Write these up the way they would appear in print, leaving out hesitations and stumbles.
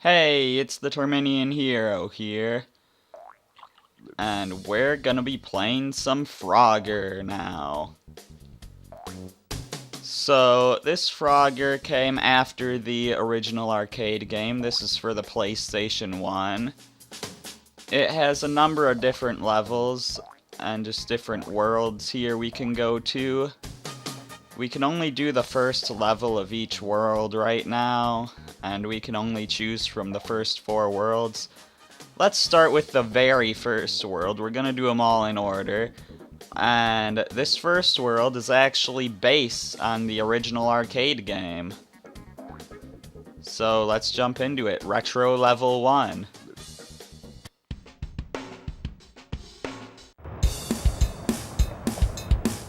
Hey, it's the Torminian Hero here, and we're gonna be playing some Frogger now. So, this Frogger came after the original arcade game. This is for the PlayStation 1. It has a number of different levels, and just different worlds here we can go to. We can only do the first level of each world right now, and we can only choose from the first 4 worlds. Let's start with the very first world. We're gonna do them all in order. And this first world is actually based on the original arcade game. So let's jump into it. Retro Level 1.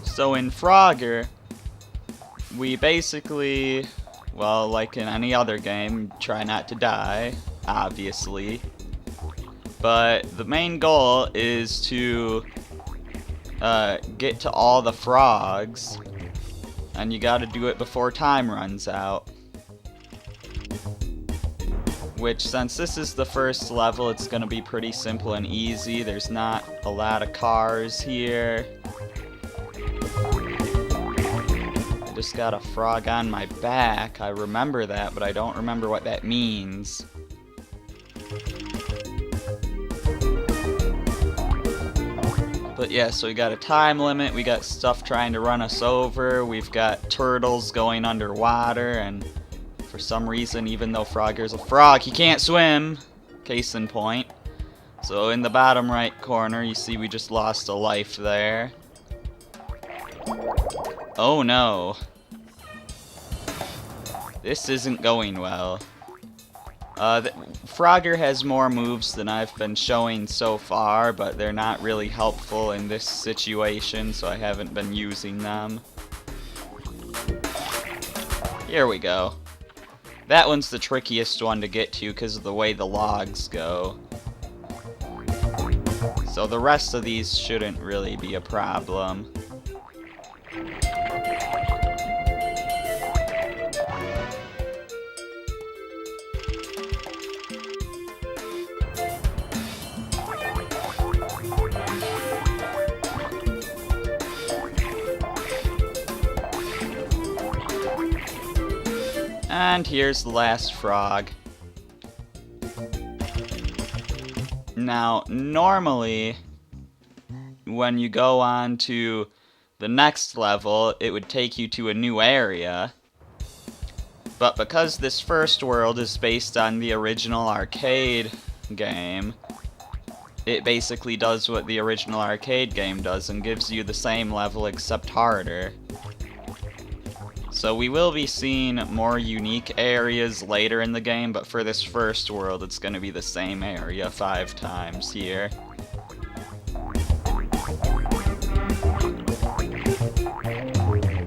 So in Frogger, we basically, well, like in any other game, try not to die, obviously. But the main goal is to get to all the frogs, and you gotta do it before time runs out. Which, since this is the first level, it's gonna be pretty simple and easy. There's not a lot of cars here. Just got a frog on my back. I remember that, but I don't remember what that means. But yeah, so we got a time limit, we got stuff trying to run us over, we've got turtles going underwater, and for some reason, even though Frogger's a frog, he can't swim! Case in point. So in the bottom right corner, you see we just lost a life there. Oh no. This isn't going well. Frogger has more moves than I've been showing so far, but they're not really helpful in this situation, so I haven't been using them. Here we go. That one's the trickiest one to get to because of the way the logs go. So the rest of these shouldn't really be a problem. And here's the last frog. Now, normally, when you go on to the next level, it would take you to a new area. But because this first world is based on the original arcade game, it basically does what the original arcade game does and gives you the same level except harder. So we will be seeing more unique areas later in the game, but for this first world it's going to be the same area 5 times here.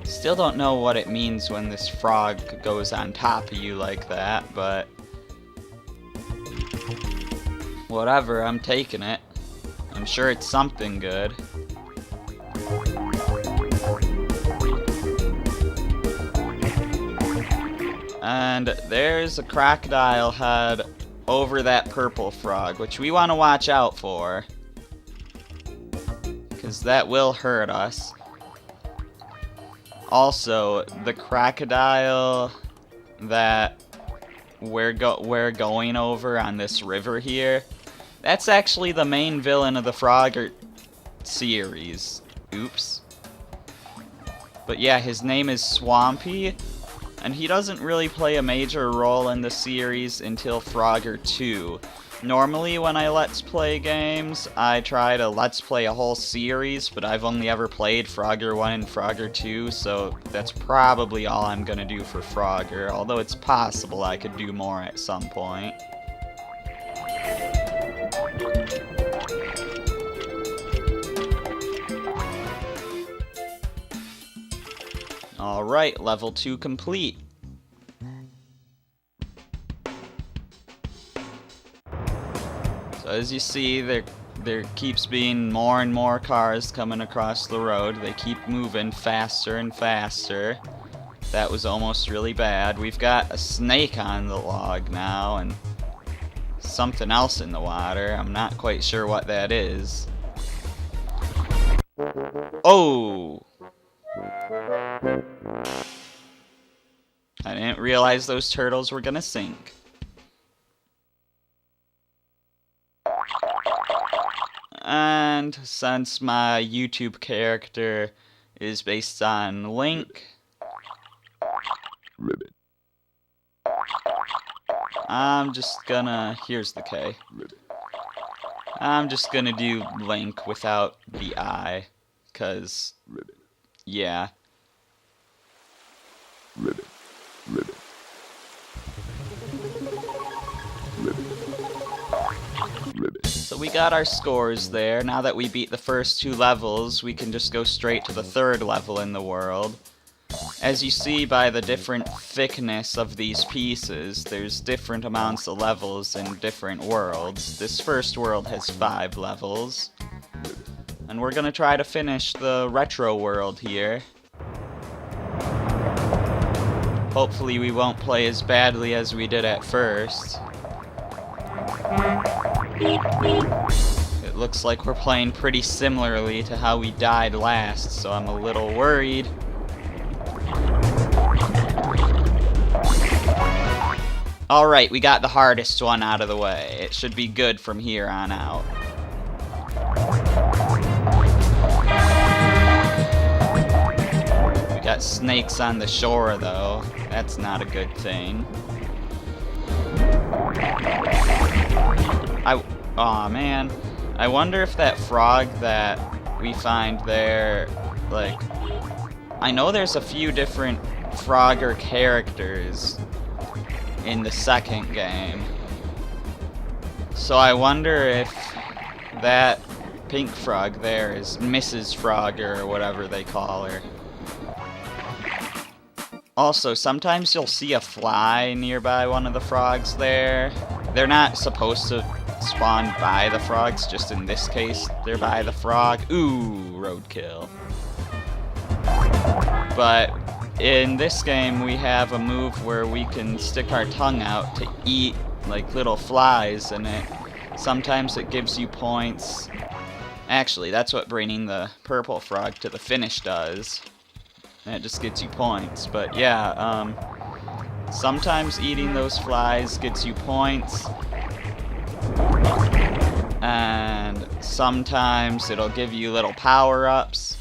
Still don't know what it means when this frog goes on top of you like that, but whatever, I'm taking it. I'm sure it's something good. And there's a crocodile head over that purple frog, which we want to watch out for, because that will hurt us. Also, the crocodile that we're going over on this river here, that's actually the main villain of the Frogger series. Oops. But yeah, his name is Swampy, and he doesn't really play a major role in the series until Frogger 2. Normally when I Let's Play games, I try to Let's Play a whole series, but I've only ever played Frogger 1 and Frogger 2, so that's probably all I'm gonna do for Frogger, although it's possible I could do more at some point. Alright, level 2 complete. So as you see, there keeps being more and more cars coming across the road. They keep moving faster and faster. That was almost really bad. We've got a snake on the log now and something else in the water. I'm not quite sure what that is. Oh! I didn't realize those turtles were gonna sink. And since my YouTube character is based on Link, Ribbit. I'm just gonna... Here's the K. Ribbit. I'm just gonna do Link without the I, 'cause... Ribbit. Yeah. Ribbit. Ribbit. Ribbit. Ribbit. So we got our scores there. Now that we beat the first 2 levels, we can just go straight to the 3rd level in the world. As you see by the different thickness of these pieces, there's different amounts of levels in different worlds. This first world has 5 levels. And we're gonna try to finish the retro world here. Hopefully we won't play as badly as we did at first. It looks like we're playing pretty similarly to how we died last, so I'm a little worried. Alright, we got the hardest one out of the way. It should be good from here on out. We got snakes on the shore, though. That's not a good thing. Aw, man. I wonder if that frog that we find there, like... I know there's a few different Frogger characters in the second game. So I wonder if that pink frog there is Mrs. Frogger or whatever they call her. Also, sometimes you'll see a fly nearby one of the frogs there. They're not supposed to spawn by the frogs, just in this case, they're by the frog. Ooh, roadkill. But in this game, we have a move where we can stick our tongue out to eat like little flies, and sometimes it gives you points. Actually, that's what bringing the purple frog to the finish does. And it just gets you points. But yeah, sometimes eating those flies gets you points. And sometimes it'll give you little power-ups.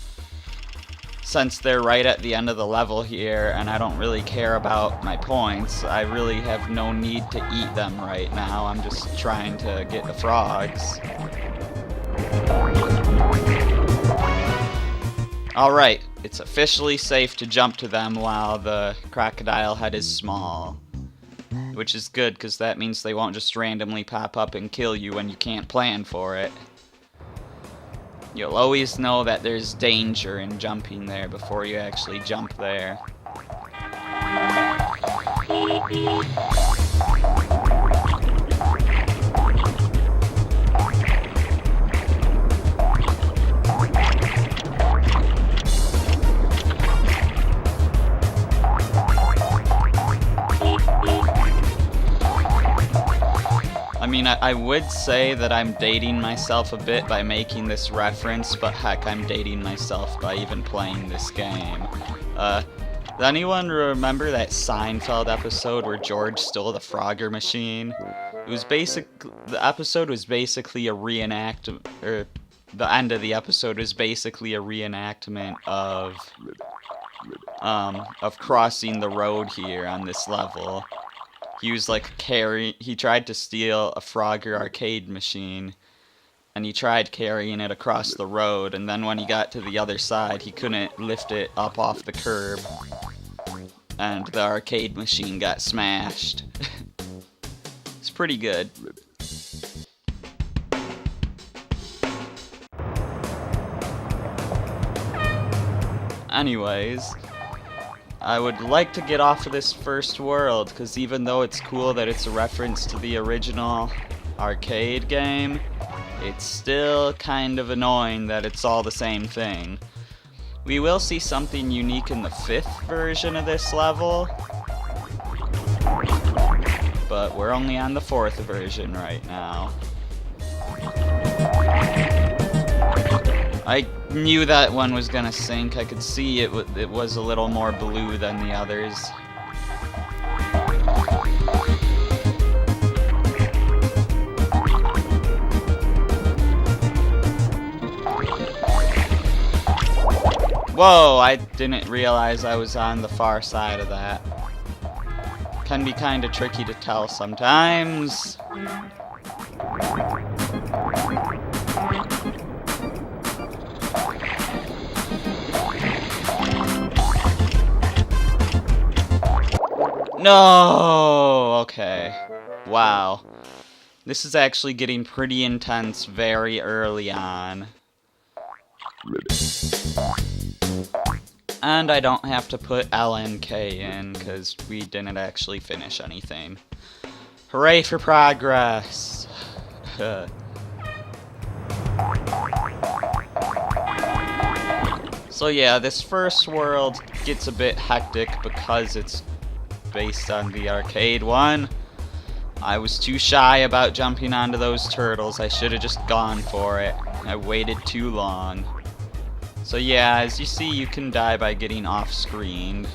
Since they're right at the end of the level here, and I don't really care about my points, I really have no need to eat them right now. I'm just trying to get the frogs. Alright, it's officially safe to jump to them while the crocodile head is small. Which is good, because that means they won't just randomly pop up and kill you when you can't plan for it. You'll always know that there's danger in jumping there before you actually jump there. I mean, I would say that I'm dating myself a bit by making this reference, but heck, I'm dating myself by even playing this game. Does anyone remember that Seinfeld episode where George stole the Frogger machine? It was the episode was basically a reenactment, or the end of the episode was basically a reenactment of crossing the road here on this level. He was like he tried to steal a Frogger arcade machine, and he tried carrying it across the road, and then when he got to the other side, he couldn't lift it up off the curb, and the arcade machine got smashed. It's pretty good. Anyways, I would like to get off of this first world, because even though it's cool that it's a reference to the original arcade game, it's still kind of annoying that it's all the same thing. We will see something unique in the 5th version of this level, but we're only on the 4th version right now. I knew that one was gonna sink. I could see it was a little more blue than the others. Whoa, I didn't realize I was on the far side of that. Can be kinda tricky to tell sometimes. No! Okay. Wow. This is actually getting pretty intense very early on. And I don't have to put LNK in, because we didn't actually finish anything. Hooray for progress! So yeah, this first world gets a bit hectic because it's based on the arcade one. I was too shy about jumping onto those turtles. I should have just gone for it. I waited too long. So yeah, as you see, you can die by getting off-screen.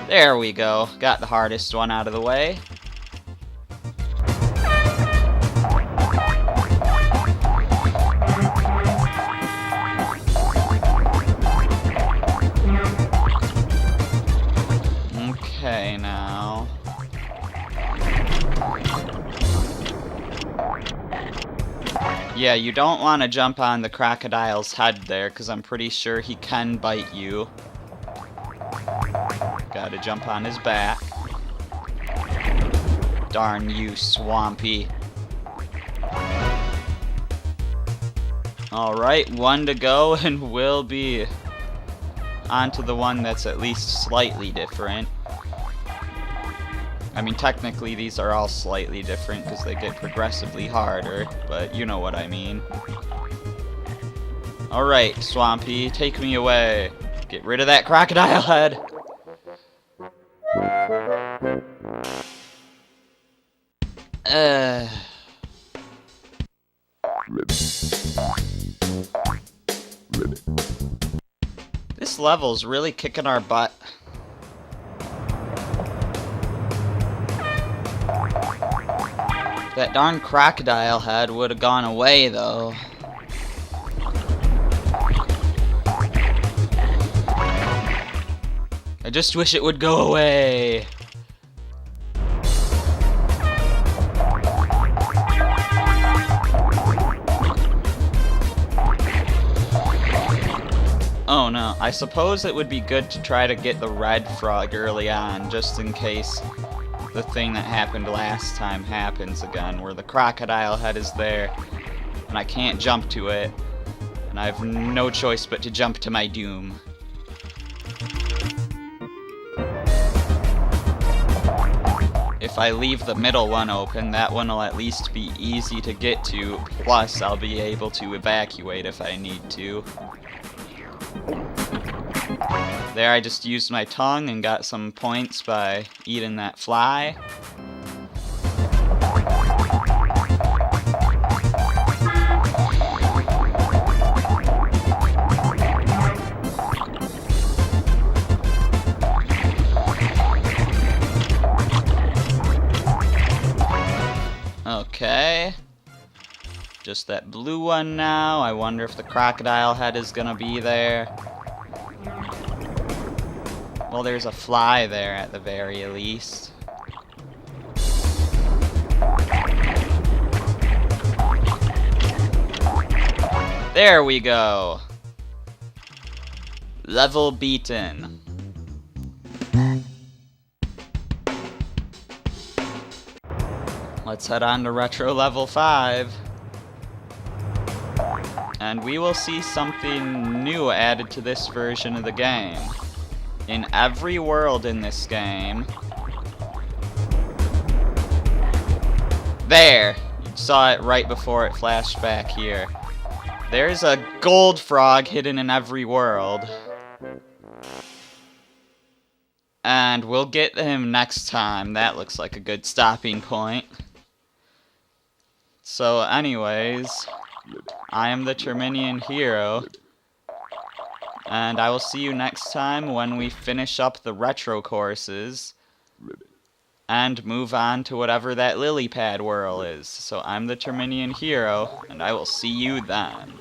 There we go. Got the hardest one out of the way. Okay, now. Yeah, you don't want to jump on the crocodile's head there, because I'm pretty sure he can bite you. Gotta jump on his back. Darn you, Swampy. Alright, one to go, and we'll be onto the one that's at least slightly different. I mean, technically these are all slightly different because they get progressively harder, but you know what I mean. Alright, Swampy, take me away. Get rid of that crocodile head. This level's really kicking our butt. That darn crocodile head would have gone away, though. I just wish it would go away. Oh no, I suppose it would be good to try to get the red frog early on, just in case the thing that happened last time happens again, where the crocodile head is there, and I can't jump to it, and I have no choice but to jump to my doom. If I leave the middle one open, that one will at least be easy to get to, plus I'll be able to evacuate if I need to. There, I just used my tongue and got some points by eating that fly. Okay. Just that blue one now. I wonder if the crocodile head is gonna be there. Well, there's a fly there at the very least. There we go. Level beaten. Let's head on to Retro Level 5. And we will see something new added to this version of the game. In every world in this game... There! You saw it right before it flashed back here. There's a gold frog hidden in every world. And we'll get him next time. That looks like a good stopping point. So anyways, I am the Terminian Hero, and I will see you next time when we finish up the retro courses and move on to whatever that lily pad whirl is. So I'm the Terminian Hero, and I will see you then.